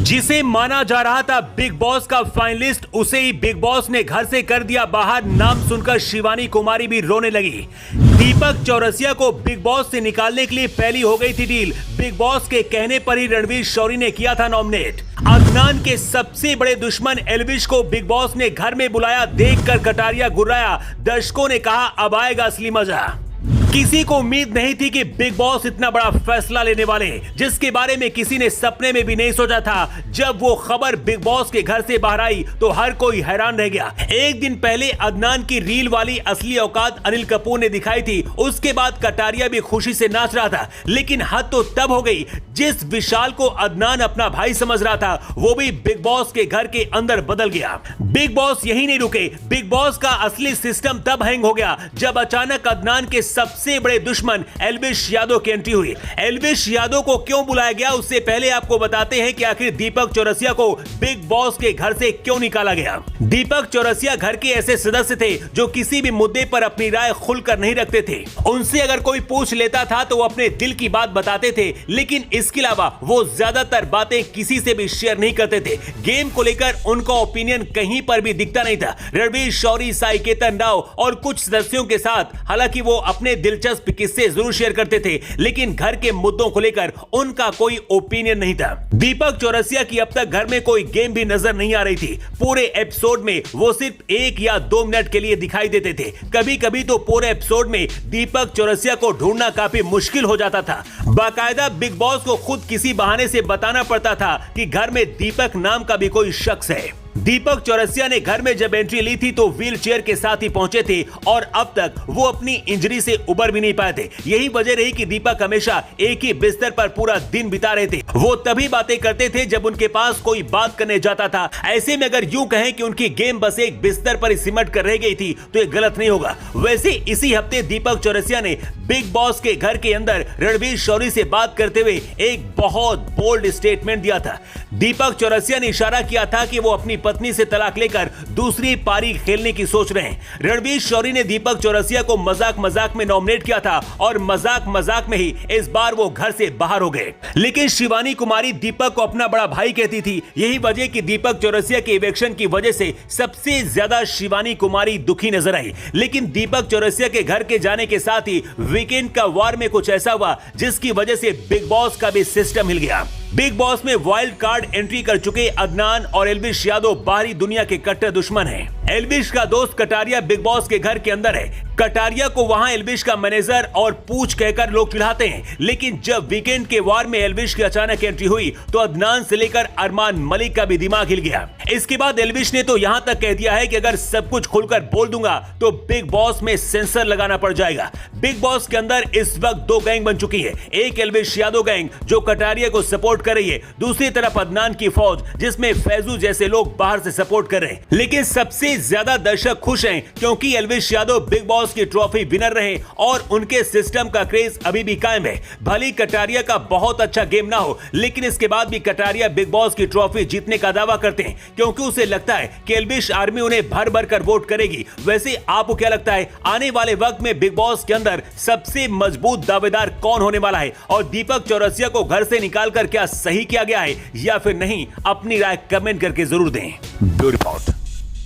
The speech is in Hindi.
जिसे माना जा रहा था बिग बॉस का फाइनलिस्ट, उसे ही बिग बॉस ने घर से कर दिया बाहर। नाम सुनकर शिवानी कुमारी भी रोने लगी। दीपक चौरसिया को बिग बॉस से निकालने के लिए पहली हो गई थी डील। बिग बॉस के कहने पर ही रणवीर शौरी ने किया था नॉमिनेट। अदनान के सबसे बड़े दुश्मन एल्विश को बिग बॉस ने घर में बुलाया। देखकर कटारिया गुर्राया। दर्शकों ने कहा अब आएगा असली मजा। किसी को उम्मीद नहीं थी कि बिग बॉस इतना बड़ा फैसला लेने वाले, जिसके बारे में किसी ने सपने में भी नहीं सोचा था। जब वो खबर बिग बॉस के घर से बाहर आई तो हर कोई हैरान रह गया। एक दिन पहले अदनान की रील वाली असली औकात अनिल कपूर ने दिखाई थी। उसके बाद कटारिया भी खुशी से नाच रहा था। लेकिन हद तो तब हो गई जिस विशाल को अदनान अपना भाई समझ रहा था, वो भी बिग बॉस के घर के अंदर बदल गया। बिग बॉस यही नहीं रुके। बिग बॉस का असली सिस्टम तब हैंग हो गया जब अचानक अदनान के सबसे बड़े दुश्मन एल्विश यादव की एंट्री हुई। एल्विश यादव को क्यों बुलाया गया, उससे पहले आपको बताते हैं कि आखिर दीपक चौरसिया को बिग बॉस के घर से क्यों निकाला गया। दीपक चौरसिया घर के ऐसे सदस्य थे जो किसी भी मुद्दे पर अपनी राय खुलकर नहीं रखते थे। उनसे अगर कोई पूछ लेता था तो वो अपने दिल की बात बताते थे, लेकिन इसके अलावा वो ज्यादातर बातें किसी से भी शेयर नहीं करते थे। गेम को लेकर उनका ओपिनियन कहीं पर भी दिखता नहीं था। रणवीर शौरी, साई केतन राव और कुछ सदस्यों के साथ हालांकि वो अपने दिलचस्प किस्से जरूर शेयर करते थे, लेकिन घर के मुद्दों को लेकर उनका कोई ओपिनियन नहीं था। दीपक चौरसिया की अब तक घर में कोई गेम भी नजर नहीं आ रही थी। पूरे एपिसोड में वो सिर्फ 1 या 2 मिनट के लिए दिखाई देते थे। कभी कभी तो पूरे एपिसोड में दीपक चौरसिया को ढूंढना काफी मुश्किल हो जाता था। बाकायदा बिग बॉस को खुद किसी बहाने से बताना पड़ता था कि घर में दीपक नाम का भी कोई शख्स है। दीपक चौरसिया ने घर में जब एंट्री ली थी तो व्हील चेयर के साथ ही पहुंचे थे और अब तक वो अपनी इंजरी से उबर भी नहीं पाए थे। यही वजह रही कि दीपक हमेशा एक ही बिस्तर पर पूरा दिन बिता रहे थे। वो तभी बातें करते थे जब उनके पास कोई बात करने जाता था। ऐसे में अगर यूं कहें कि उनकी गेम बस एक बिस्तर पर ही सिमट कर रह गई थी तो ये गलत नहीं होगा। वैसे इसी हफ्ते दीपक चौरसिया ने बिग बॉस के घर के अंदर रणवीर शौरी से बात करते हुए एक बहुत बोल्ड स्टेटमेंट दिया था। दीपक चौरसिया ने इशारा किया था कि वो अपनी पत्नी से तलाक लेकर दूसरी पारी खेलने की सोच रहे हैं। रणवीर शौरी ने दीपक चौरसिया को मजाक मजाक में नॉमिनेट किया था और मजाक मजाक में ही इस बार वो घर से बाहर हो गए। लेकिन शिवानी कुमारी दीपक को अपना बड़ा भाई कहती थी। यही वजह कि दीपक चौरसिया के इवेक्शन की वजह से सबसे ज्यादा शिवानी कुमारी दुखी नजर आई। लेकिन दीपक चौरसिया के घर के जाने के साथ ही वीकेंड का वार में कुछ ऐसा हुआ जिसकी वजह से बिग बॉस का भी सिस्टम हिल गया। बिग बॉस में वाइल्ड कार्ड एंट्री कर चुके अदनान और एल्विश यादव बाहरी दुनिया के कट्टर दुश्मन हैं। एल्विश का दोस्त कटारिया बिग बॉस के घर के अंदर है। कटारिया को वहां एल्विश का मैनेजर और पूछ कहकर लोग चिढ़ाते हैं। लेकिन जब वीकेंड के वार में एल्विश की अचानक एंट्री हुई तो अदनान से लेकर अरमान मलिक का भी दिमाग हिल गया। इसके बाद एल्विश ने तो यहां तक कह दिया है कि अगर सब कुछ खुलकर बोल दूंगा तो बिग बॉस में सेंसर लगाना पड़ जाएगा। बिग बॉस के अंदर इस वक्त 2 गैंग बन चुकी है। एक एल्विश यादव गैंग जो कटारिया को सपोर्ट कर रही है, दूसरी तरफ अदनान की फौज जिसमें फैजू जैसे लोग बाहर से सपोर्ट कर रहे हैं। लेकिन सबसे ज्यादा दर्शक खुश हैं क्योंकि एल्विश यादव बिग बॉस की ट्रॉफी विनर रहे और उनके सिस्टम का क्रेज अभी भी कायम है। भले कटारिया का बहुत अच्छा गेम ना हो, लेकिन इसके बाद भी कटारिया बिग बॉस की ट्रॉफी जीतने का दावा करते हैं क्योंकि उसे लगता है कि एल्विश आर्मी उन्हें भर भर कर वोट करेगी। वैसे आपको क्या लगता है आने वाले वक्त में बिग बॉस के अंदर सबसे मजबूत दावेदार कौन होने वाला है और दीपक चौरसिया को घर से निकालकर क्या सही किया गया है या फिर नहीं? अपनी राय कमेंट करके जरूर दें। Beauty report.